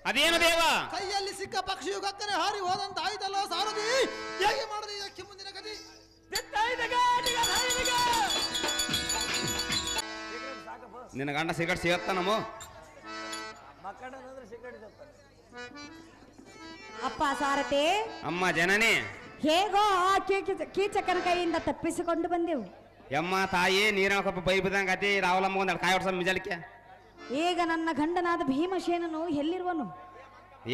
ಅದೇನು ದೇವ ಕೈಯಲ್ಲಿ ಸಿಕ್ಕ ಪಕ್ಷಿಯು ಗಕ್ಕನೆ ಹಾರಿ ಹೋದಂತ ಆಯ್ತಲ್ಲ ಸಾರಥಿ, ಹೇಗೆ ಮಾಡದೆ ಇದಕ್ಕೆ ಮುಂದಿನ ಗತಿ? ನಿನ್ನ ಗಂಡ ಸಿಗಟ್ ಸಿಗತ್ತ ನಮ್ಮ ಅಪ್ಪ ಸಾರಥಿ, ಅಮ್ಮ ಜನನಿ, ಹೇಗೋ ಆ ಕೀಚಕನ ಕೈಯಿಂದ ತಪ್ಪಿಸಿಕೊಂಡು ಬಂದೆವು. ಯಮ್ಮ ತಾಯಿ ನೀರಿನ ಕೊಪ್ಪ ಬೈ ಬಿದ್ದಂಗ ಅತಿ ರಾವಲಮ್ಮ ಒಂದ್ ಕಾಯಿ ಹೊಡ್ಸ ಮಿಜಲಿಕ್ಕೆ. ಈಗ ನನ್ನ ಗಂಡನಾದ ಭೀಮಸೇನನು ಎಲ್ಲಿರುವನು?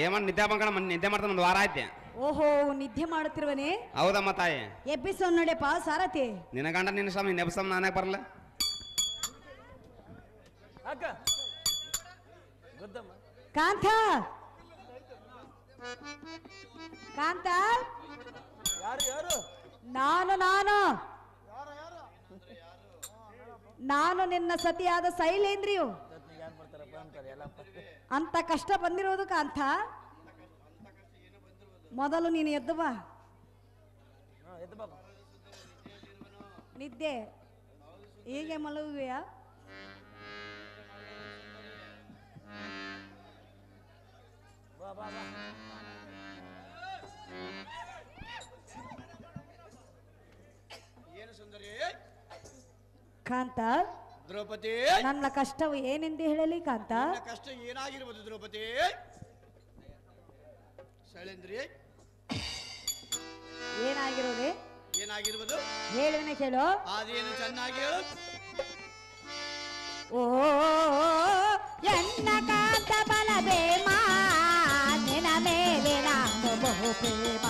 ಏಮನ್ ನಿದ್ದೆ ಬಂಕಣ ನಿದ್ದೆ ಮಾಡ್ತಾನ ಒಂದು ವಾರ ಆಯ್ತೆ. ಓಹೋ, ನಿದ್ದೆ ಮಾಡುತ್ತಿರುವನೇ? ಹೌದಮ್ಮ ತಾಯಿ. ಎಬ್ಬಿಸೋ ನೋಡಪ್ಪ ಸಾರಥಿ. ನಿನ್ನ ಗಂಡ ನಿನ್ನ ಸ್ವಾಮಿ ನೆಬಸಮ್ ನಾನೇ ಬರಲ್ಲ. ಕಾಂತ ಕಾಂತ, ನಾನು ನಾನು ನಾನು ನಿನ್ನ ಸತಿಯಾದ ಶೈಲೇಂದ್ರಿಯು. ಅಂತ ಕಷ್ಟ ಬಂದಿರೋದು ಕಾಂತ. ಮೊದಲು ನೀನು ಎದ್ದು ಬಾ. ನಿದ್ದೆ ಹೀಗೆ ಮಲಗುವೆಯಾ? ಏನು ಸುಂದರಿ? ಕಾಂತ, ದ್ರೌಪದಿ, ನನ್ನ ಕಷ್ಟವು ಏನೆಂದು ಹೇಳಲಿ ಕಾಂತ? ಕಷ್ಟ ಏನಾಗಿರ್ಬೋದು ದ್ರೌಪದಿ? ಶೈಲೇಂದ್ರಿ, ಏನಾಗಿರೋದೆ? ಏನಾಗಿರ್ಬೋದು ಹೇಳುವನೆ ಕೇಳು. ಅದೇನು ಚೆನ್ನಾಗಿ ಹೇಳು. ಓ ಎನ್ನ ಕಾಂತ ಬಲಬೇಮ, ನಿನ ಮೇಲೆ ನಾನು ಬಹು ಪ್ರೇಮ,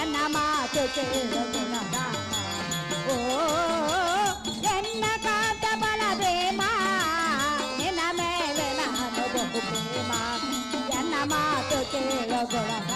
ಎನ್ನ ಮಾತು ಕೇಳು ಗುಣಗಾನ. ಓ ಎನ್ನ ಕಾಂತ ಬಲಬೇಮ, ನಿನ ಮೇಲೆ ನಾನು ಬಹು ಪ್ರೇಮ, ಎನ್ನ ಮಾತು ಕೇಳು ಗುಣಗಾನ.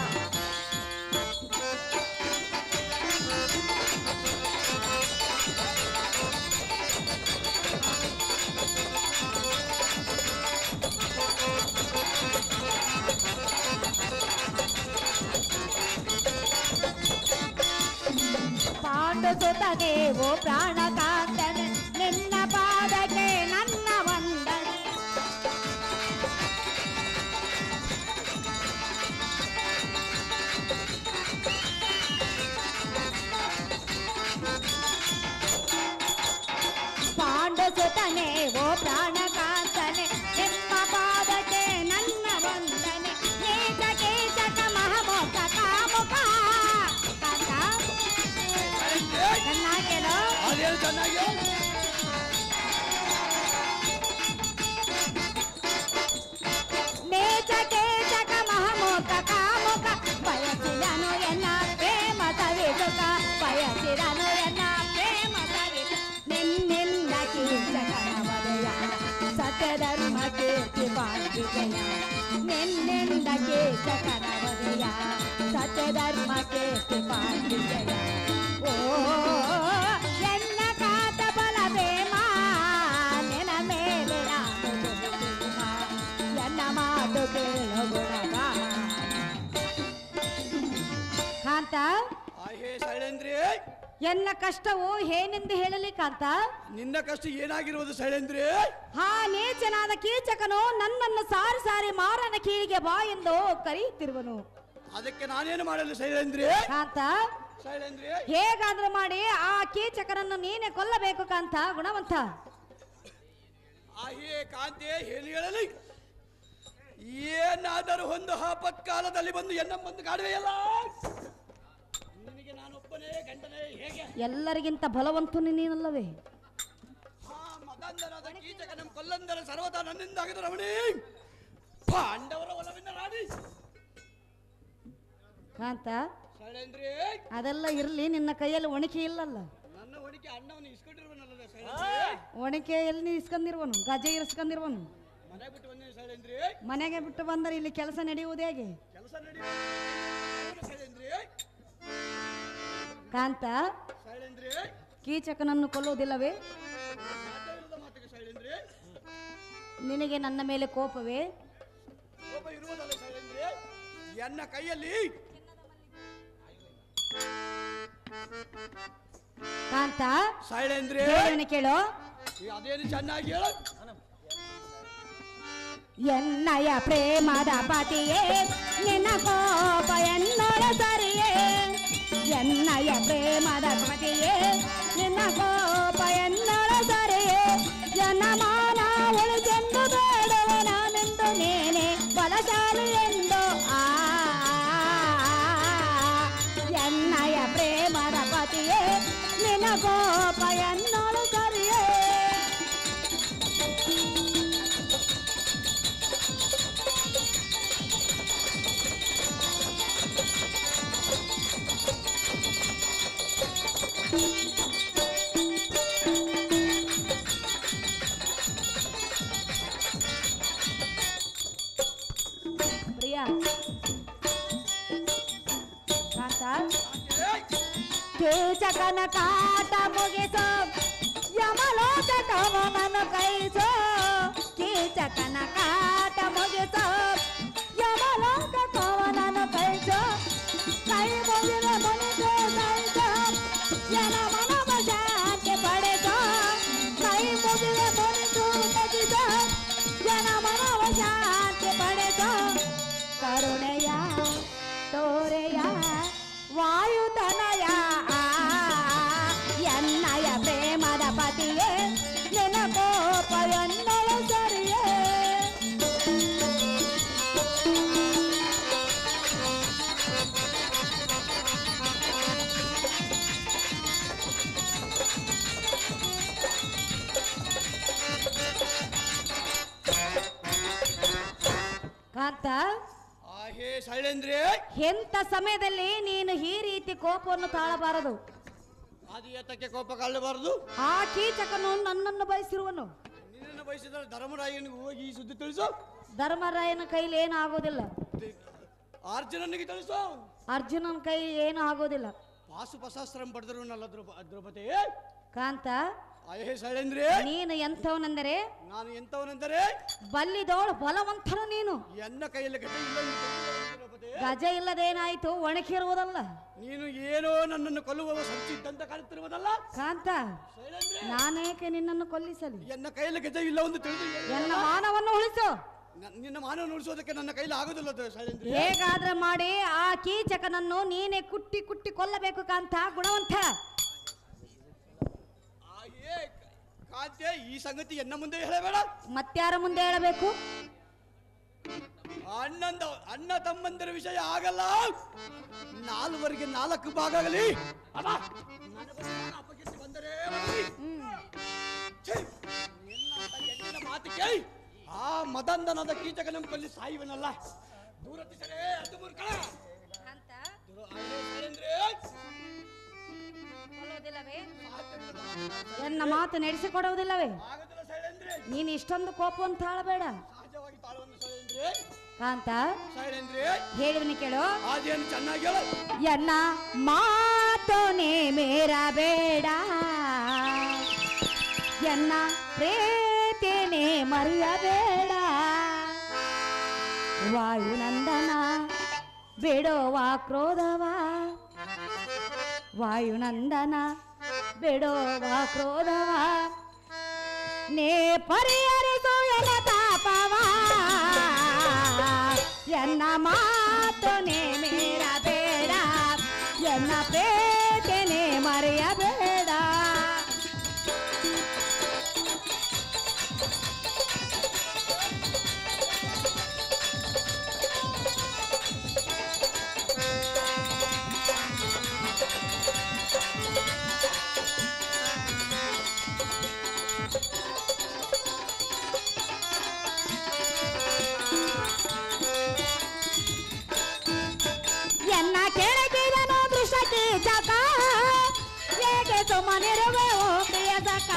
ಪಾಂಡು ಸುತನೆ ಓ ಪ್ರಾಣ ಕಾಂತನೆ, ನಿನ್ನ ಪಾದಕ್ಕೆ ನನ್ನ ವಂದನೆ. ಪಾಂಡು ಸುತನೆ ಓ ಪ್ರಾಣ ಕಾಂತನೆ, ನಿಮ್ಮ ಪಾದಕ್ಕೆ ನನ್ನ ವಂದನೆ. ಏಕ ಕೇಚಕ ಮಹಮೋಕ ಕಾಮುಕ. ಚೆನ್ನಾಗಿ ನೇಚ ಕೇಚಕ ಮಹಮೋಕ ಕಾಮುಕ, ಬಯಸಿದನು ಎನ್ನ ಪ್ರೇಮ ಸವಿಸುಕ, ಬಯಸಿದನು ಎನ್ನ ಪ್ರೇಮ ಸವಿಸ. ನಿನ್ನಿಂದ ಕೀಚಕನ ವದಯ, ಸತ್ಯಧರ್ಮ ಕೀರ್ತಿ ಪಾಂಡಿಜಯ. ನಿನ್ನಿಂದ ಕೀಚಕನ ವದಯ, ಸತ್ಯಧರ್ಮ ಕೀರ್ತಿ ಪಾಂಡಿಜಯ. ಓ ಎನ್ನ ಕಾತ ಬಲ ಪ್ರೇಮ, ನಿನ ಮೇಲೆ ನಾನು ಪ್ರೇಮ, ಎನ್ನ ಮಾತು ಕೇಳು ಗುಣಗಾನ. ಕಾಂತ, ಶೈಲೇಂದ್ರಿ, ಎನ್ನ ಕಷ್ಟವು ಏನೆಂದು ಹೇಳಲಿ ಕಾಂತ? ನಿನ್ನ ಕಷ್ಟ ಏನಾಗಿರುವುದು ಶೈಲೇಂದ್ರಿ? ಹಾ ನೀಚನಾದ ಕೀಚಕನು ನನ್ನನ್ನು ಸಾರಿ ಸಾರಿ ಮಾರನ ಕೀಳಿಗೆ ಬಾ ಎಂದು ಕರೆಯುತ್ತಿರುವನು. ಅದಕ್ಕೆ ನಾನೇನು ಮಾಡಲು ಶೈಲೇಂದ್ರಿ? ಕಾಂತ, ಶೈಲೇಂದ್ರಿ, ಹೇಗಾದ್ರೂ ಮಾಡಿ ಆ ಕೀಚಕನನ್ನು ನೀನೆ ಕೊಲ್ಲಬೇಕು ಕಾಂತ ಗುಣವಂತ. ಆಹೇ ಕಾಂತೆ, ಏನು ಹೇಳಲಿ? ಏನಾದರೂ ಒಂದು ಆಪತ್ಕಾಲದಲ್ಲಿ ಬಂದು ಎನ್ನಮ್ಮಂದು ಕಾಡುವೆಯಲ್ಲ, ನಿನಗೆ ನಾನೊಬ್ಬನೇ ಗಂಡನೇ ಹೇಗೆ? ಎಲ್ಲರಿಗಿಂತ ಬಲವಂತನು ನೀನಲ್ಲವೇ? ಮದಂದರಾದ ಕೀಚಕನ ಕೊಲ್ಲಂದರ ಸರ್ವತಾ ನನ್ನಿಂದ ಆಗಿದ ರಮಣಿ, ಪಾಂಡವರ ಒಲವಿನ ರಾಣಿ. ಕಾಂತ, ಶೈಲೇಂದ್ರಿ, ಅದೆಲ್ಲ ಇರ್ಲಿ, ನಿನ್ನ ಕೈಯಲ್ಲಿ ಒಣಕೆ ಇಲ್ಲಲ್ಲ? ನನ್ನ ಒಣಕೆ ಅಣ್ಣವನ್ನು ಇಸ್ಕೊಂಡಿರುವನಲ್ಲ ಒಣಕೆ ಎಲ್ಲಿ ಇಸ್ಕೊಂಡಿರುವನು? ಗಜೆ ಇರಿಸ್ಕೊಂಡಿರುವನು. ಮನೆ ಬಿಟ್ಟು ಬಂದಿನಿ ಶೈಲೇಂದ್ರಿ. ಮನೆಗೆ ಬಿಟ್ಟು ಬಂದರೆ ಇಲ್ಲಿ ಕೆಲಸ ನಡೆಯುವುದು ಹೇಗೆ? ಕೆಲಸ ನಡೆಯುವುದು ಶೈಲೇಂದ್ರಿ. ಕಾಂತ, ಶೈಲೇಂದ್ರಿ, ಕೀಚಕನನ್ನು ಕೊಲ್ಲುವುದಿಲ್ಲವೇ? ಮಾತಿಗೆ ಶೈಲೇಂದ್ರಿ, ನಿನಗೆ ನನ್ನ ಮೇಲೆ ಕೋಪವೇ? ಕೋಪ ಇರುವುದಲ್ಲ ಶೈಲೇಂದ್ರಿ. ಎನ್ನ ಕೈಯಲ್ಲಿ ಕಾಂತ, ಶೈಲೇಂದ್ರಿ ಕೇಳು. ಅದೇನು ಚೆನ್ನಾಗಿ ಹೇಳ. ಎನ್ನಯ ಪ್ರೇಮದ ಪತಿಯೇ ನಿನ್ನ ಕೋಪ ಎನ್ನೊಳ ಸರಿಯೇ. ಎನ್ನಯ ಪ್ರೇಮದ ಪತಿಯೇ ನಿನ್ನ ಕೋಪ ಎನ್ನೊಳ ಸರಿಯೇ. ಜನಮಾನ ಉಳಿದೆಂದು ಬೇಡುವ ನಾನೆಂದು ನೀನೆ ಬಲಶಾಲಿ ಎಂದು. ಎನ್ನಯ ಪ್ರೇಮದ ಪತಿಯೇ ನಿನ್ನ ಕೋಪ ಎನ್ನೊಳ ಸರಿಯೇ. ಕೀಚಕನ ಕಾಟ ಮುಗಿಸೋ ಯಮಲೋಕ ಕವನನು ಕೈಸೋ. ಕೀಚಕನ ಕಾಟ ಮುಗಿಸೋ ಯಮಲೋಕ ಕವನನು ಕೈಸೋ. ಕೈ ಮುಗಿದ ಮುನಿಸೋ ಕೈಸೋ ಜನ ಮನವ ಶಾಂತಿ ಪಡೆಸೋ. ಕೈ ಮುಗಿದ ಮುನಿಸೋ ಕೈಸೋ ಜನ ಮನವ ಶಾಂತಿ ಪಡೆಸೋ. ಕರುಣೆಯ ತೋರೆಯ ವಾಯುತನಯ ಎನ್ನಯ ಪ್ರೇಮದ ಪತಿಯೇ ನಿನ್ನ ಕೋಪ ಎನ್ನೊಳ ಸರಿಯೇ. ಕಾಂತ ಹೇ ಶೈಲೇಂದ್ರೇ, ಎಂಥ ಸಮಯದಲ್ಲಿ ನೀನು ಈ ರೀತಿ ಕೋಪವನ್ನು ತಾಳಬಾರದು. ಅದು ಏತಕ್ಕೆ ಕೋಪ ಕಾಳಬಾರದು? ಆ ಕೀಚಕನು ನನ್ನನ್ನು ಬಯಸಿರುವನು. ನಿನ್ನನ್ನು ಬಯಸಿದರೆ ಧರ್ಮರಾಯನಿಗೆ ಹೋಗಿ ಈ ಸುದ್ದಿ ತಿಳಿಸು. ಧರ್ಮರಾಯನ ಕೈಲಿ ಏನು ಆಗೋದಿಲ್ಲ. ಅರ್ಜುನನಿಗೆ ತಿಳಿಸು. ಅರ್ಜುನನ ಕೈ ಏನು ಆಗೋದಿಲ್ಲ. ಪಾಶುಪಶಾಸ್ತ್ರಂ ಪಡೆದರು ನಲ್ಲ ದ್ರೌಪದಿ. ಕಾಂತ ಹೇ ಶೈಲೇಂದ್ರೇ, ನೀನು ಎಂಥವನೆಂದರೆ ನಾನು ಎಂತವನೆಂದರೆ ಬಲ್ಲಿದೋಳು ಬಲವಂತನು. ನೀನು ಎನ್ನ ಕೈಯಲ್ಲಿ ಗಜ ಇಲ್ಲ ದ್ರೌಪದಿ. ಗಜ ಇಲ್ಲದೇನಾಯ್ತು, ಒಣಕಿರುವುದಲ್ಲ. ನೀನು ಏನೋ ನನ್ನನ್ನು ಕೊಲ್ಲುವ ಸಂಚಿದ್ದಂತ ಕಾಣುತ್ತಿರುವುದಲ್ಲ ಕಾಂತ. ಶೈಲೇಂದ್ರೇ, ನಾನೇಕೆ ನಿನ್ನನ್ನು ಕೊಲ್ಲಿಸಲಿ? ಎನ್ನ ಕೈಯಲ್ಲಿ ಗಜ ಇಲ್ಲ ಒಂದು ತಿಳಿದು ನನ್ನ ಮಾನವನ್ನು ಉಳಿಸು. ನಿನ್ನ ಮಾನವ ಉಳಿಸೋದಕ್ಕೆ ನನ್ನ ಕೈಲಿ ಆಗುದಿಲ್ಲ ಶೈಲೇಂದ್ರೇ. ಹೇಗಾದ್ರೆ ಮಾಡಿ ಆ ಕೀಚಕನನ್ನು ನೀನೆ ಕುಟ್ಟಿ ಕುಟ್ಟಿ ಕೊಲ್ಲಬೇಕು ಕಾಂತ, ಗುಣವಂತ. ಕಾಂತೆ, ಈ ಸಂಗತಿ ಎನ್ನ ಮುಂದೆ ಹೇಳಬೇಡ. ಮತ್ಯಾರ ಮುಂದೆ ಹೇಳಬೇಕು? ಅಣ್ಣ ತಮ್ಮಂದಿರ ವಿಷಯ ಆಗಲ್ಲ. 4 4 ಭಾಗ ಆಗಲಿ. ಬಂದರೆ ಮಾತು ಕೇಳಿ ಆ ಮದಂದನದ ಕೀಚಕನ ಕೊಲ್ಲಿ ಸಾಯುವನಲ್ಲ. ದೂರ ಅದು ಮೂರ್ಖ. ನನ್ನ ಮಾತು ನಡೆಸಿಕೊಡುವುದಿಲ್ಲವೇ? ನೀನು ಇಷ್ಟೊಂದು ಕೋಪವನ್ನು ತಾಳಬೇಡ ಕಾಂತ. ಹೇಳಿದನಿ ಕೇಳು. ಚೆನ್ನಾಗಿ ಹೇಳು. ಎನ್ನ ಮಾತೋನೆ ಮೇರಬೇಡ, ಎನ್ನ ಪ್ರೀತಿನೇ ಮರೆಯಬೇಡ. ವಾಯುನಂದನ ಬಿಡುವ ಕ್ರೋಧವ, ವಾಯುನಂದನ ಬಿಡುವ ಕ್ರೋಧವ. ನೇ ಪರಿಹರಿಸು ಎನ್ನ ತಾಪವ, ಎನ್ನ ಮಾತೋನೆ ಮೇರಬೇಡ, ಎನ್ನ ಪ್ರೀತಿನೇ ಮರೆಯಬೇಡ. ಎನ್ನ ಕೆಳಗಿದನು ದೃಷ್ಟಕ್ಕೆ ಜಗ, ಹೇಗೆ ಸುಮ್ಮನಿರುವೆ ಓ ಪ್ರಿಯ ಸಖ.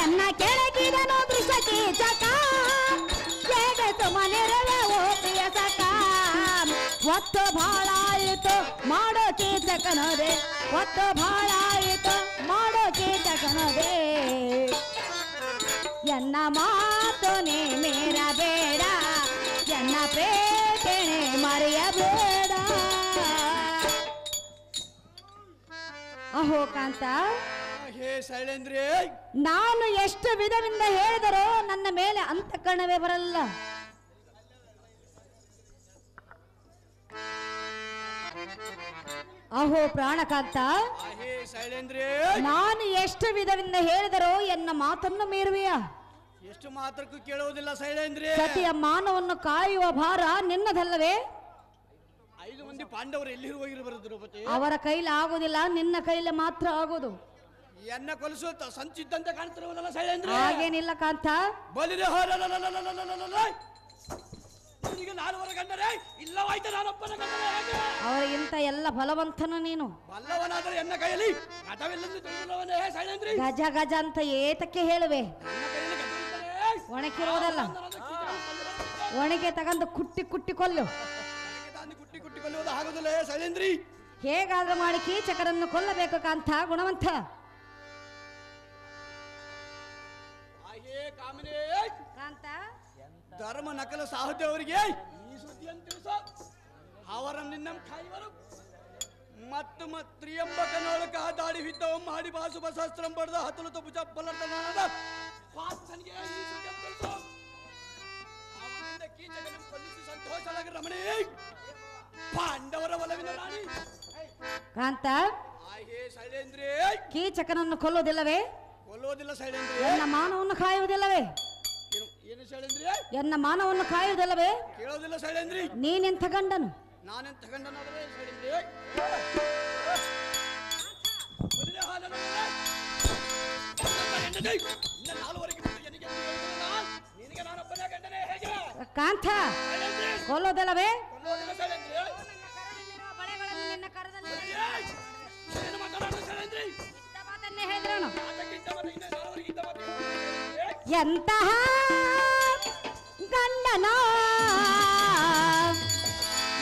ಎನ್ನ ಕೆಳಗಿದನು ದೃಷ್ಟಕ್ಕೆ ಜಗ, ಹೇಗೆ ಸುಮ್ಮನಿರುವೆ ಓ ಪ್ರಿಯ ಸಖ. ಒತ್ತು ಭಾಳ ಆಯಿತು ಮಾಡೋ ಕೀಚಕನೋದೆ, ಒತ್ತು ಭಾಳ ಆಯಿತು ಮಾಡೋ ಕೀಚಕನೋದೆ. ನನ್ನ ಮಾತು ನೀ ಮೀರಬೇಡ, ಎನ್ನ ಪ್ರೀತಿನೇ ಮರೆಯಬೇಡ. ಅಹೋ ಕಾಂತ, ಹೇ ಶೈಲೇಂದ್ರಿ, ನಾನು ಎಷ್ಟು ವಿಧವಿಂದ ಹೇಳಿದರೂ ನನ್ನ ಮೇಲೆ ಅಂತಃಕರಣವೇ ಬರಲ್ಲ. ಅಹೋ ಪ್ರಾಣಕಾಂತ, ಹೇ ಶೈಲೇಂದ್ರಿ, ನಾನು ಎಷ್ಟು ವಿಧವಿಂದ ಹೇಳಿದರೂ ಎನ್ನ ಮಾತನ್ನು ಮೀರುವೆಯ? ಎಷ್ಟು ಮಾತ್ರಕ್ಕೂ ಕೇಳುವುದಿಲ್ಲ ಶೈಲೇಂದ್ರಿ. ಸತಿಯ ಮಾನವನ್ನು ಕಾಯುವ ಭಾರ ನಿನ್ನದಲ್ಲವೇ? 5 ಮಂದಿ ಪಾಂಡವರು ಎಲ್ಲಿ ಹೋಗಿರಬಾರದು ದ್ರೌಪದಿ? ಅವರ ಕೈಲಿ ಆಗುದಿಲ್ಲ, ನಿನ್ನ ಕೈಲಿ ಮಾತ್ರ ಆಗುದು. ಎನ್ನ ಕೊಲಿಸು ಸಂಚಿದ್ದಂತೆ ಕಾಣ್ತಿರುವುದಲ್ಲ ಶೈಲೇಂದ್ರಿ? ಹಾಗೇನಿಲ್ಲ ಕಾಂತ. ಬಲಿರೆ ನಿನಗೆ 4 ಗಂಡರೇ ಇಲ್ಲವಾಯ್ತು, ನಾನೊಬ್ಬನ ಗಂಡರೇ ಹೇಗೆ? ಅವರಿಗಿಂತ ಎಲ್ಲ ಬಲವಂತನು ನೀನು. ಬಲ್ಲವನಾದರೆ ಎನ್ನ ಕೈಯಲ್ಲಿ ಘಟವಿಲ್ಲದ್ದು ತಿಳಿದಿಲ್ಲವನೇ ಶೈಲೇಂದ್ರಿ? ಗಜ ಗಜ ಅಂತ ಏತಕ್ಕೆ ಹೇಳುವೆ? ನನ್ನ ಕೈಯಲ್ಲಿ ಘಟವಿದ್ದರೆ ಒಣಕಿರೋದಲ್ಲ, ಒಣಗೆ ತಗಂದು ಕುಟ್ಟಿ ಕುಟ್ಟಿ ಕೊಲ್ಲು. ಕುಟ್ಟಿ ಕುಟ್ಟಿ ಕೊಲ್ಲುವುದು ಆಗುದಿಲ್ಲ ಶೈಲೇಂದ್ರಿ. ಹೇಗಾದ್ರೂ ಮಾಡಿ ಕೀಚಕರನ್ನು ಕೊಲ್ಲಬೇಕು ಕಾಂತ ಗುಣವಂತ. ಹಾಗೆ ಕಾಮನೆ ಕಾಂತ, ಧರ್ಮ ನಕಲ ಸಾಹುದೇವರಿಗೆ ಈ ಸುದ್ದಿಯನ್ನು ತಿಳಿಸೋ. ಅವರನ್ನು ನಿನ್ನ ಕಾಯುವರು ಮತ್ತು ತ್ರಿಯಂಬಕನೊಳಕ ದಾಡಿ ಹಿದ್ದವು ಮಾಡಿ ಬಾಸುಬ ಸಹಸ್ರಂ ಬಡ್ದ ಹತ್ತಲು ಭುಜ ಬಲರ್ದನಾದ ಪಾರ್ಥನಿಗೆ ಈ ಸುದ್ದಿಯನ್ನು ತಿಳಿಸೋ. ಅವನಿಂದ ಕೀಚಕನನ್ನು ಕೊಲ್ಲಿಸಿ ಸಂತೋಷಲಾಗ ರಮಣಿ ಪಾಂಡವರ ಒಲವಿನ ರಾಣಿ. ಕಾಂತ, ಹಾಗೆ ಶೈಲೇಂದ್ರಿ, ಕೀಚಕನನ್ನು ಕೊಲ್ಲುವುದಿಲ್ಲವೇ? ಕೊಲ್ಲುವುದಿಲ್ಲ ಶೈಲೇಂದ್ರಿ. ಎನ್ನ ಮಾನವನ್ನು ಕಾಯುವುದಿಲ್ಲವೇ? ಏನು ಶೈಲೇಂದ್ರಿ? ಎನ್ನ ಮಾನವನ್ನು ಕಾಯುವುದಿಲ್ಲವೇ? ಕೇಳೋದಿಲ್ಲ ಶೈಲೇಂದ್ರಿ. ನೀನೆಂಥ ಗಂಡನು? ನಾನೆಂತ ಗಂಡನಾದರೆ ಶೈಲೇಂದ್ರಿ? ನಿನಗೆ ನಾನೊಬ್ಬನೇ ಗಂಡನೇ ಹೇಗೆ? ಕಾಂತ, ಕೊಲ್ಲೋದಿಲ್ಲವೇ? ಕೊಲ್ಲೋದಿಲ್ಲ ಶೈಲೇಂದ್ರಿ. ನಿನ್ನ ಕರದಲ್ಲಿ ಏನು ಮಾತಾಡೋದು ಶೈಲೇಂದ್ರಿ? ಮಾತನ್ನೇ ಹೇಳಿದ್ರನು. ಅದಕ್ಕಿಂತ ಮತ್ತೆ ಇನ್ನು 4 ಮಾತಾಡೋದು. ಎಂತಹ ಗಂಡನೋ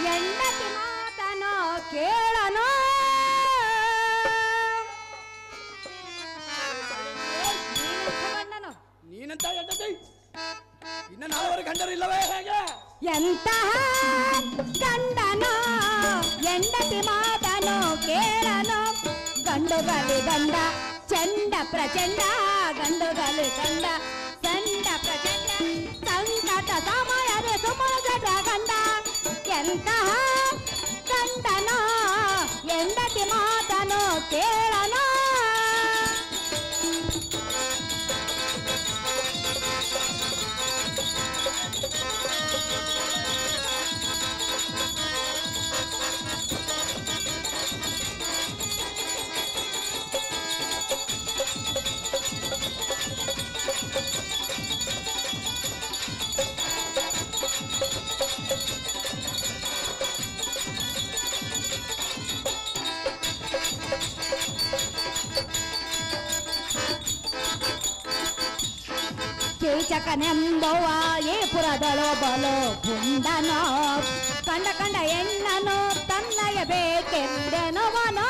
ಹೆಂಡತಿ ಮಾತನೋ ಕೇಳನೋ. ಗಂಡನು ನೀನಂತ ಹೆಂಡತಿ ಇನ್ನು 4 ಗಂಡರು ಇಲ್ಲವೇ ಹೇಗೆ? ಎಂತಹ ಗಂಡನೋ ಹೆಂಡತಿ ಮಾತನೋ ಕೇಳನೋ. ಗಂಡುಗಲಿ ಗಂಡ ಚಂಡ ಪ್ರಚಂಡ, ಗಂಡುಗಲಿ ಗಂಡ ಚಂಡ ಪ್ರಚಂಡ, ಸಂಕಟ ಸಮಯದ ಸುಮಗದ ಗಂಡ. ಎಂತಹ ಗಂಡನೋ ಹೆಂಡತಿ ಮಾತನೋ ಕೇಳನೋ. ಕೀಚಕನೆಂಬುವ ಈ ಪುರದಳು ಬಲು ಪುಂಡನೋ. ಕಂಡ ಕಂಡ ಹೆಣ್ಣನು ತನ್ನಯ ಬೇಕೆಂದೆನುವನೋ.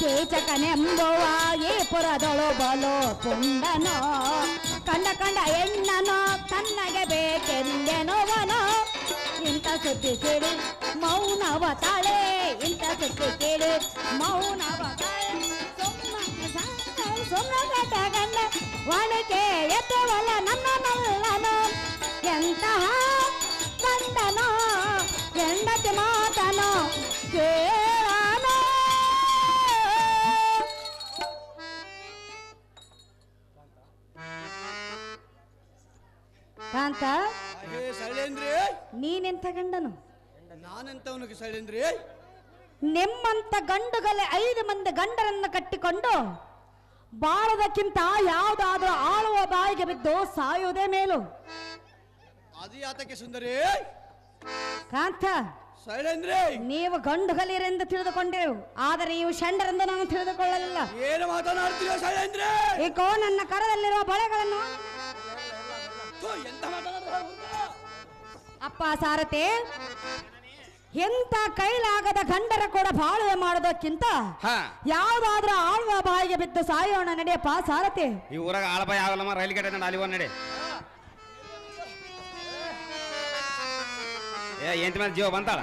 ಕೀಚಕನೆಂಬುವ ಈ ಪುರದಳು ಬಲು ಪುಂಡನೋ. ಕಂಡ ಕಂಡ ಹೆಣ್ಣನು ತನ್ನಗೆ ಬೇಕೆಂದೆನುವನೋ. ಇಂಥ ಸುದ್ದಿ ಕೇಳಿ ಮೌನವ ತಾಳೆ, ಇಂಥ ಸುದ್ದಿ ಕೇಳಿ ಮೌನವ ತಾಳೆ. ಸುಮ್ಮನೆ ಗಂಡ ಒಳಗೆ ಎತ್ತವಲ್ಲ ನನ್ನ ಮಲ್ಲನು. ಎಂತಹ ಗಂಡನೋ ಹೆಂಡತಿ ಮಾತನೋ ಕೇಳನೋ. ಕಾಂತ, ಶೈಲೇಂದ್ರಿ, ನೀನೆಂಥ ಗಂಡನು? ನಾನೆಂತವನಿಗೆ ಶೈಲೇಂದ್ರಿ? ನಿಮ್ಮಂತ ಗಂಡುಗಲೆ 5 ಮಂದಿ ಗಂಡರನ್ನು ಕಟ್ಟಿಕೊಂಡು ಬಾಳದಕ್ಕಿಂತ ಯಾವುದಾದ್ರೂ ಆಳುವ ಬಾಯಿಗೆ ಬಿದ್ದು ಸಾಯುವುದೇ ಮೇಲು. ಅದು ಯಾತಕ್ಕೆ ಸುಂದರಿ? ಕಾಂತ, ಶೈಲೇಂದ್ರಿ, ನೀವು ಗಂಡುಗಲಿರೆಂದು ತಿಳಿದುಕೊಂಡೆವು, ಆದರೆ ಇವು ಷಂಡರೆಂದು ನಾನು ತಿಳಿದುಕೊಳ್ಳಲಿಲ್ಲ. ಏನು ಮಾತನಾಡ್ತೀರ ಶೈಲೇಂದ್ರಿ? ಏಕೋ ನನ್ನ ಕರದಲ್ಲಿರುವ ಬಳೆಗಳನ್ನು ಎಂತ ಮಾತಾಡ ಅಪ್ಪ ಸಾರಥಿ, ಎಂತ ಕೈಲಾಗದ ಗಂಡರ ಕೂಡ ಬಾಳುವೆ ಮಾಡೋದಕ್ಕಿಂತ ಹಾ ಯಾವ್ದಾದ್ರೂ ಆಳ್ವ ಬಾಯಿಗೆ ಬಿದ್ದು ಸಾಯೋಣ ನಡೆಯಪ್ಪ ಸಾರಥಿ. ಈ ಊರಾಗ ಆಳಬಾಯಿ ಆಗಲ್ಲಮ್ಮ, ರೈಲ್ ಗೇಟ್ ಅಲ್ಲಿ ಒಂದ್ ನಡೆ. ಎಂತ ಮೇಲೆ ಜೀವ ಬಂತಾಳ.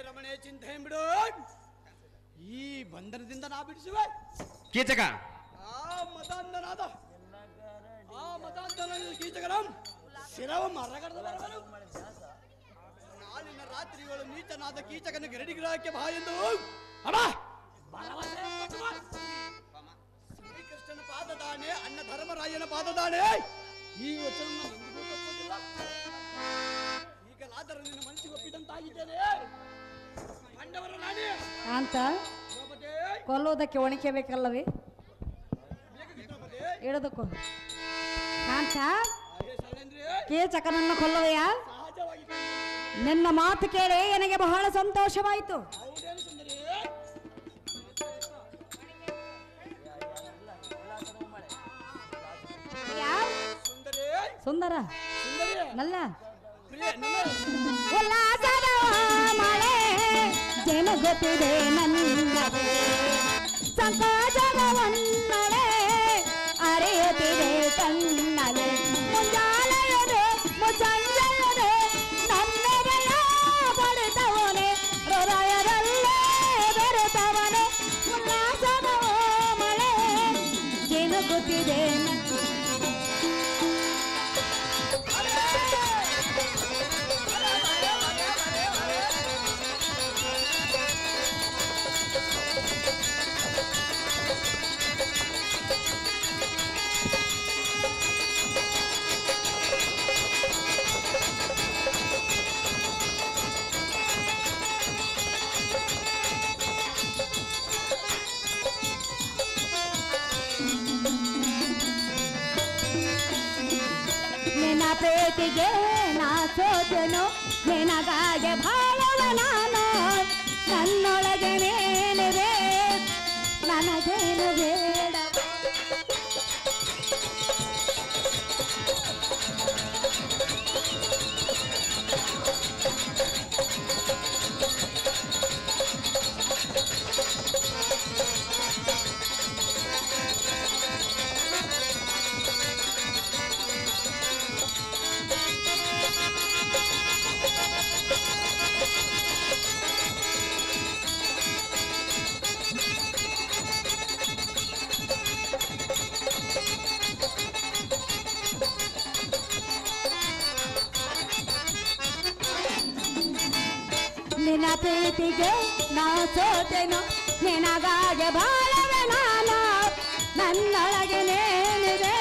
ರಮಣೆ ಚಿಂತೆ ಬಿಡು, ಈ ಬಂಧನದಿಂದ ನಾ ಬಿಡಿಸುವೆ. ಕೀಚಕ ಆ ಮತಾಂಧನಾದ ಕೀಚಕರಂ ಶಿರವ ಮರಗಡದ ಬರವನು. ನಾಳಿನ ರಾತ್ರಿಗಳು ನೀಚನಾದ ಕೀಚಕನ ಗರಡಿಗ್ರಹಕ್ಕೆ ಬಾ ಎಂದು ಶ್ರೀಕೃಷ್ಣನ ಪಾದದಾಣೆ, ಅಣ್ಣ ಧರ್ಮರಾಯನ ಪಾದದಾಣೆ, ಈ ವಚನ ಎಂದಿಗೂ ತಪ್ಪುವುದಿಲ್ಲ. ಈಗಲಾದರೂ ನಿನ್ನ ಮನಸ್ಸಿಗೆ ಒಪ್ಪಿದಂತಾಗಿದ್ದೇನೆ. ಪಾಂಡವರ ರಾಣಿ ಅಂತ ಕೊಲ್ಲುವುದಕ್ಕೆ ಒಣಕೆ ಬೇಕಲ್ಲವೇ? ಇಡೋದಕ್ಕೂ ಕಾಂತ ಕೀಚಕನನ್ನು ಕೊಲ್ಲುವೆಯಾ? ನಿನ್ನ ಮಾತು ಕೇಳಿ ನನಗೆ ಬಹಳ ಸಂತೋಷವಾಯಿತು. ಸುಂದರ ನಲ್ಲ ಉಲ್ಲಾಸದ ಮಳೆ ಜನಗೊತ್ತಿದೆ ನನ್ನಗೆ, ಸಂಕೋಚದ ಒನ್ನಡೆ ಅರಿಯುತ್ತಿದೆ ಕಣ್ಣಲೆ, ಮುಂಜಾಲೆಯದೆ ಮುಚಂಜಲದೆ ನನ್ನೆಗೆಲ್ಲ ಬಡಿತವನೆ, ಹೃದಯದಲ್ಲೇ ಬೆರೆತವನೆ. ಉಲ್ಲಾಸದ ಮಳೆ ಜನಗೊತ್ತಿದೆ ಪ್ರೀತಿಗೆ ನಾ ಸೋತನು, ನಿನಗಾಗೆ ಬಾಳುವ ನಾನು, ನನ್ನೊಳಗೆ ಮೇಲಿದೆ ನನಗೇನು ಬೇಡ. ನಿನ್ನ ಪ್ರೀತಿಗೆ ನಾ ಸೋತೆನು, ನಿನಗಾಗೆ ಬಾಳುವೆ ನಾನು, ನನ್ನೊಳಗೆ ನೇನಿದೆ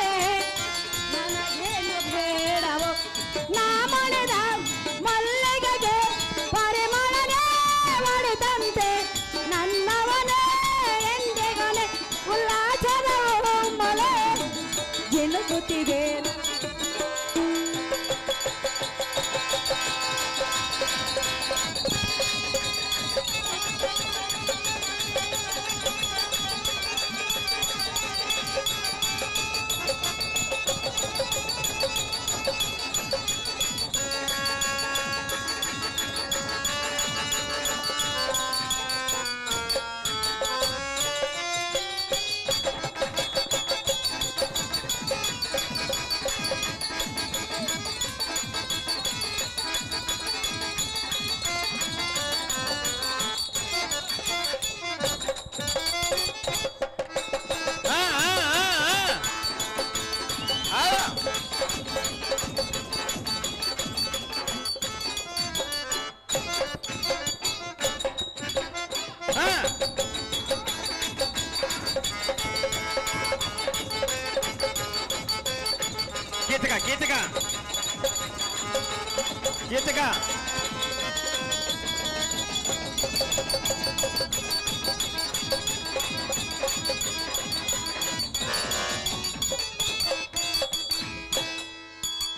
ನನಗೇನು ಬೇಡವು. ನಾ ಮಣಿದ ಮಲ್ಲಿಗೆಗೆ ಪರಿಮಳನೇ ಮಾಡಿದಂತೆ, ನನ್ನವನೇ ಎಂದಿಗನೆ ಉಲ್ಲಾಸದ ಮಳೆ ಜಿನುಗುತ್ತಿದೆ.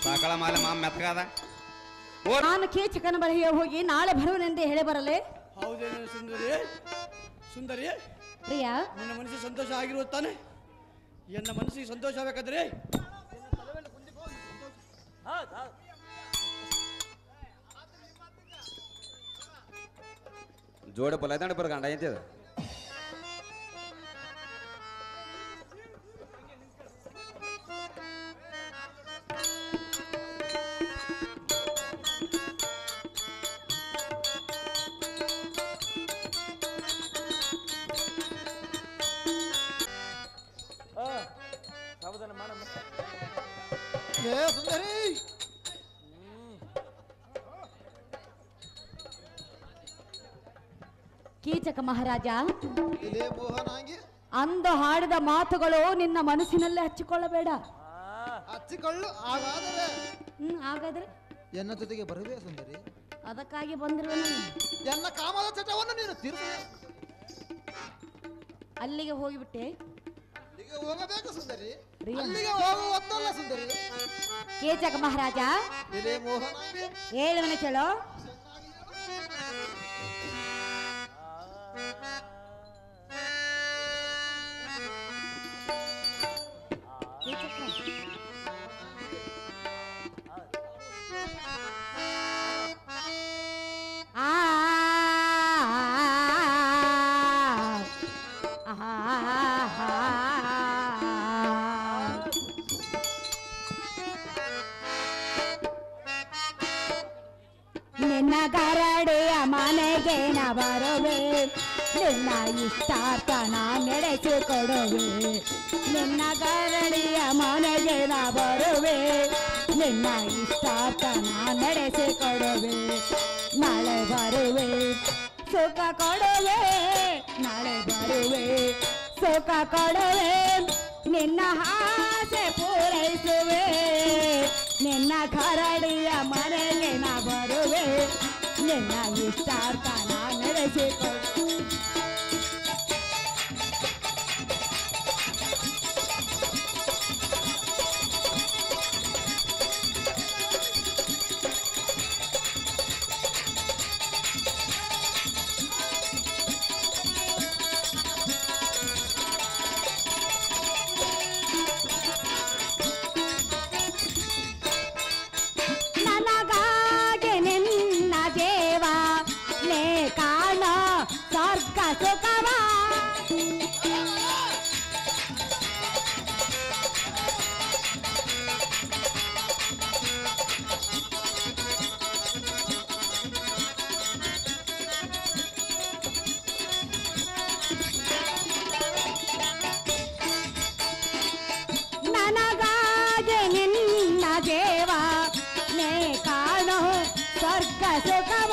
ಸಾಕಳ ಮಾಲೆ ಮಾಮ ಮೆತ್ತಗಾದ. ನಾನು ಕೀಚಕನ ಬಳಿಗೆ ಹೋಗಿ ನಾಳೆ ಬರುವನೆಂದೇ ಹೇಳಿ ಬರಲೇ? ಹೌದೇನು ಸುಂದರಿ? ಸುಂದರಿ ಪ್ರಿಯಾ, ನಿನ್ನ ಮನಸ್ಸಿಗೆ ಸಂತೋಷ ಆಗಿರುತ್ತಾನೆ. ಎನ್ನ ಮನಸ್ಸಿಗೆ ಸಂತೋಷ ಆಗಬೇಕಾದ್ರೆ ಜೋಡ ಬಲದಂಡ ಬರ ಗಂಡ ಐತಿ ಅದು ಸುಂದರಿ ಕೀಚಕ ಮಹಾರಾಜ, ಇದೇ ಮೋಹನಾಂಗಿ ಅಂದು ಹಾಡಿದ ಮಾತುಗಳು ನಿನ್ನ ಮನಸ್ಸಿನಲ್ಲೇ ಹಚ್ಚಿಕೊಳ್ಳಬೇಡ. ಹಚ್ಚಿಕೊಳ್ಳು. ಹಾಗಾದರೆ ಹಾಗಾದ್ರೆ ಎನ್ನ ಜೊತೆಗೆ ಬರವೇ ಸುಂದರಿ? ಅದಕ್ಕಾಗಿ ಬಂದಿರುವ ಎನ್ನ ಕಾಮದ ಚಟವನ್ನು ನೀನು ತೀರಿಸ. ಅಲ್ಲಿಗೆ ಹೋಗಿಬಿಟ್ಟೆ. ಅಲ್ಲಿಗೆ ಹೋಗಬೇಕು ಸುಂದರಿ, ಪ್ರಿಯ. ಅಲ್ಲಿಗೆ ಹೋಗುವುದಲ್ಲ ಸುಂದರಿ. ಕೀಚಕ ಮಹಾರಾಜ, ಇದೇ ಮೋಹನಾಂಗಿ ಹೇಳುವನ ಕೇಳೋ. ನಿನ್ನ ಗರಡಿಯ ಮನೆಗೆ ನ ಬರುವೆ, ನಿನ್ನ ಇಷ್ಟಾರ್ಥ ನಾ ನಡೆಸಿಕೊಡುವೆ. ನಿನ್ನ ಗರಡಿಯ ಮನೆಗೆ ನ ಬರುವೆ, ನಿನ್ನ ಇಷ್ಟಾರ್ಥ ನಾ ನಡೆಸಿಕೊಡುವೆ. ನಾಳೆ ಬರುವೆ ಸುಖ ಕೊಡುವೆ, ನಾಳೆ ಬರುವೆ ಸುಖ ಕೊಡುವೆ. ನಿನ್ನ ಆಸೆ ಪೂರೈಸುವೆ, ನಿನ್ನ ಕರಡಿಯ ಮನೆಗೆ ನಾ ಬರುವೆ, ನಿನ್ನ ಇಷ್ಟಾರ್ಥ ನಾ ನಡೆಸಿಕೊಡು. ನನಗಾಗಿ ನಿನ್ನ ದೇವ ನೇ ಕಾಣ ಸ್ವರ್ಗ ಸುಖವ. ನನಗಾಗಿ ನಿನ್ನ ದೇವ ನೇ ಕಾಣೋ ಸ್ವರ್ಗ ಸುಖವ.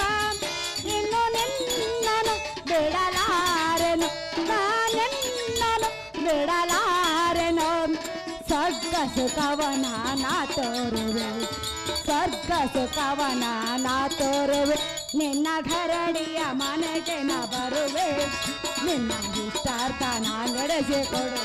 ಇನ್ನು ನಿನ್ನನು ಬಿಡಲಾರೆನು, ನಾನೆನ್ನನು ಬಿಡಲಾರೆನು. ಸ್ವರ್ಗ ಸುಖವನ ನಾ ತೋರುವೆ, ಸ್ವರ್ಗ ಸುಖವನ ನಾ ತೋರುವೆ. ನಿನ್ನ ಘರಡಿಯ ಮನೆಗೆ ನಾ ಬರುವೆ, ನಿನ್ನ ಇಷ್ಟಾರ್ಥ ನಾ ನಡೆಸಿಕೊಡು.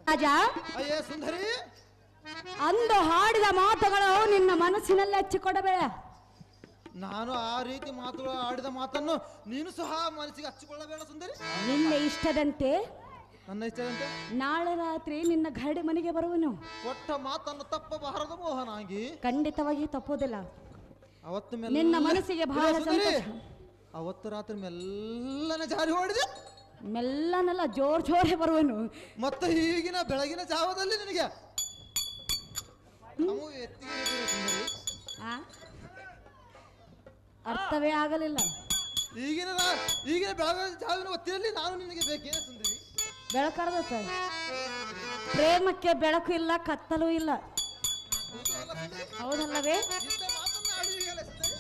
ರಾಜ, ಅಯ್ಯೇ ಸುಂದರಿ, ಅಂದು ಹಾಡಿದ ಮಾತುಗಳು ನಿನ್ನ ಮನಸ್ಸಿನಲ್ಲಿ ಹಚ್ಚಿಕೊಡಬೇಡ. ನಾನು ಆ ರೀತಿ ಮಾತುಗಳು ಆಡಿದ ಮಾತನ್ನು ನೀನು ಸಹ ಮನಸ್ಸಿಗೆ ಹಚ್ಚಿಕೊಳ್ಳಬೇಡ ಸುಂದರಿ. ನಿನ್ನ ಇಷ್ಟದಂತೆ ನನ್ನ ಇಷ್ಟದಂತೆ ನಾಳೆ ರಾತ್ರಿ ನಿನ್ನ ಗರಡಿ ಮನೆಗೆ ಬರುವನು. ಕೊಟ್ಟ ಮಾತನ್ನು ತಪ್ಪಬಾರದು ಮೋಹನಾಂಗಿ. ಖಂಡಿತವಾಗಿ ತಪ್ಪುವುದಿಲ್ಲ. ಅವತ್ತು ನಿನ್ನ ಮನಸ್ಸಿಗೆ ಬಹಳ ಸಂತೋಷ. ಅವತ್ತು ರಾತ್ರಿ ಮೆಲ್ಲನೆ ಜಾರಿ ಹೊಡೆದೆ. ಮೆಲ್ಲನೆಲ್ಲ ಜೋರೇ ಬರುವನು. ಮತ್ತೆ ಈಗಿನ ಬೆಳಗಿನ ಜಾವದಲ್ಲಿ ನಿನಗೆ ನಾವು ಎತ್ತಿಗೆ ಹಿಡಿದಿರೋ ಸುಂದರಿ. ಅರ್ಥವೇ ಆಗಲಿಲ್ಲ. ಈಗಿನ ಬೆಳಗಿನ ಜಾವಿನ ಹೊತ್ತಿನಲ್ಲಿ ನಾನು ನಿನಗೆ ಬೇಕೇನೆ ಸುಂದರಿ? ಬೆಳಕರ್ದತ್ತ ಪ್ರೇಮಕ್ಕೆ ಬೆಳಕು ಇಲ್ಲ, ಕತ್ತಲೂ ಇಲ್ಲ. ಹೌದಲ್ಲವೇ? ಇಂಥ ಮಾತನ್ನ ಆಡಿದೆಯಲ್ಲ ಸುಂದರಿ.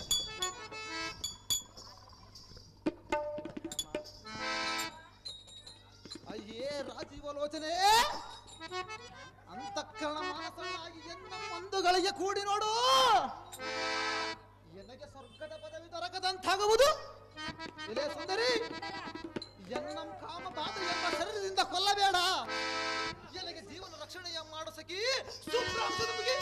ಅಯ್ಯೇ ರಾಜೀವಲೋಚನೆ, ಅಂತಃಕರಣ ಮಾನಸನಾಗಿ ಎನ್ನ ಮಂದುಗಳಿಗೆ ಕೂಡಿ ನೋಡು. ಎನಗೆ ಸ್ವರ್ಗದ ಪದವಿ ದೊರಕದಂತಾಗುವುದು. ಇಲ್ಲೇ ಸುಂದರಿ, ಎನ್ನಂ ಕಾಮ ಬಾಧ ಎಂಬ ಶರೀರದಿಂದ ಕೊಲ್ಲಬೇಡ. ಎನಗೆ ಜೀವನ ರಕ್ಷಣೆಯ ಮಾಡು ಸಖಿ. ಸುಪ್ರಾಂಶದೊಂದಿಗೆ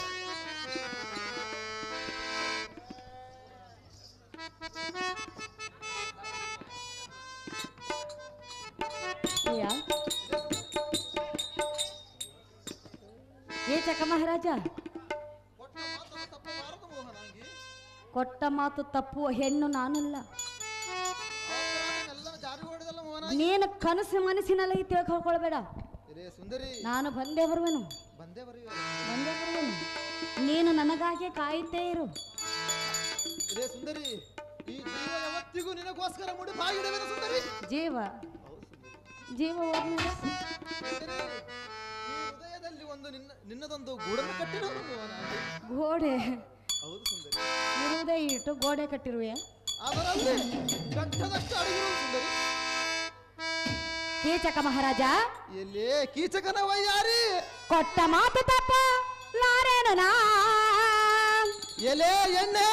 ಏ ಚಕ ಮಹಾರಾಜ, ಕೊಟ್ಟ ಮಾತನ್ನು ತಪ್ಪಬಾರದು ಮೋಹನಾಂಗಿ. ಕೊಟ್ಟ ಮಾತು ತಪ್ಪುವ ಹೆಣ್ಣು ನಾನಲ್ಲ. ಎಲ್ಲ ಜಾರಿ ಹೊಡೆದಲ್ಲ ಮೋಹನಾಂಗಿ. ನೀನು ಕನಸು ಮನಸ್ಸಿನಲ್ಲಿ ತಿಳ್ಕೊಳ್ಬೇಡ. ಇರೇ ಸುಂದರಿ, ನಾನು ಬಂದೇ ಬರುವೆನು. ಬಂದೇ ಬರೆಯುವ. ನೀನು ನನಗಾಗಿ ಕಾಯುತ್ತೇ ಇರು. ಇರೇ ಸುಂದರಿ, ಈ ಜೀವ ಯಾವತ್ತಿಗೂ ನಿನಗೋಸ್ಕರ ಮುಡಿ ಬಾಗಿಡುವೆನು ಸುಂದರಿ. ಜೀವ ಹೋದ್ಮೇಲೆ ಸುಂದರಿ, ಈ ಹೃದಯದಲ್ಲಿ ಒಂದು ನಿನ್ನದೊಂದು ಗೂಡನ್ನು ಕಟ್ಟಿರೋದು ಮೋಹನಾಂಗಿ. ಗೋಡೆ ಹೌದು ಸುಂದರಿ. ಇರುವುದೇ ಇಟ್ಟು ಗೋಡೆ ಕಟ್ಟಿರುವೆ. ಅದರಲ್ಲಿ ಗಂಟದಷ್ಟು ಅಡಗಿರುವ ಸುಂದರಿ. ಕೀಚಕ ಮಹಾರಾಜ, ಎಲ್ಲೇ ಕೀಚಕನ ವೈಯಾರಿ, ಕೊಟ್ಟ ಮಾತು ತಪ್ಪ ಲಾರೇನು ನಾ. ಎಲೆ ಎಣ್ಣೆ,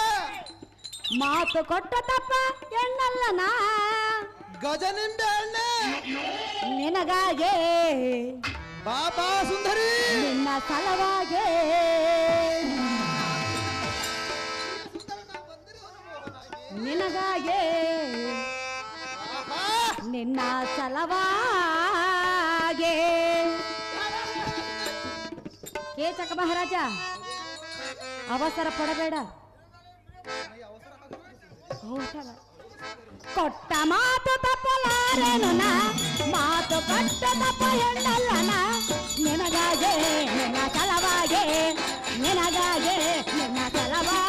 ಮಾತು ಕೊಟ್ಟ ತಪ್ಪ ಎಣ್ಣಲ್ಲ ನಾ. ಗಜನಿಂಬೆ ಎಣ್ಣೆ ನಿನಗಾಗೆ ಬಾಬಾ ಸುಂದರಿ. ನಿನ್ನ ಸಲವಾಗೆ ನಿನಗಾಗೆ ನಿನ್ನ ಸಲವಾಗೆ. ಕೇಚಕ ಮಹಾರಾಜ, ಅವಸರ ಪಡಬೇಡ. ಕೊಟ್ಟ ಮಾತು ತಪ್ಪಲಾರೇನು ನಾ. ಮಾತು ಕೊಟ್ಟ ತಪ್ಪ ಹೆಣ್ಣಲ್ಲನ. ನಿನಗಾಗೆ ನಿನ್ನ ಸಲವಾಗೆ, ನಿನಗಾಗೆ ನಿನ್ನ ಸಲವಾ.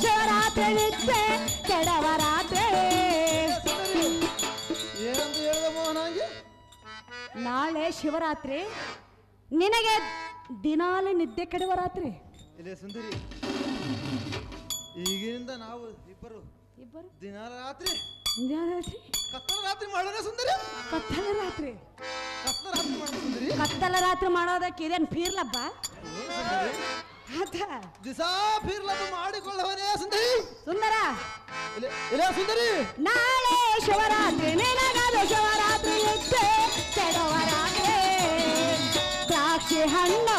ಶಿವರಾತ್ರಿ ನಿದ್ದೆ ಕೆಡವರಾತ್ರಿ. ಏನಂತ ಹೇಳಿದ ಮೋಹನಾಂಗಿ? ನಾಳೆ ಶಿವರಾತ್ರಿ, ನಿನಗೆ ದಿನಾಲಿ ನಿದ್ದೆ ಕೆಡುವ ರಾತ್ರಿ. ಇಲ್ಲೇ ಸುಂದರಿ, ಈಗಿನಿಂದ ನಾವು ಇಬ್ಬರು ದಿನಾಲ ರಾತ್ರಿ ಕತ್ತಲ ರಾತ್ರಿ ಮಾಡೋಣ ಸುಂದರಿ. ಕತ್ತಲ ರಾತ್ರಿ ಮಾಡೋಣ ಸುಂದರಿ. ಕತ್ತಲ ರಾತ್ರಿ ಮಾಡೋದಕ್ಕೆ ಇದೇನು ಫೀರ್ಲಬ್ಬ? ದಿಸಾ ಫೀರ್ಲಬ್ಬ ಮಾಡಿಕೊಳ್ಳವನೇ ಸುಂದರಿ. ಸುಂದರ, ಇಲ್ಲ ಸುಂದರಿ, ನಾಳೆ ಶಿವರಾತ್ರಿ, ನಿನಗದು ಶಿವರಾತ್ರಿ ನಿದ್ದೆ ಕೆಡುವ ರಾತ್ರಿ. ದ್ರಾಕ್ಷಿ ಹಣ್ಣು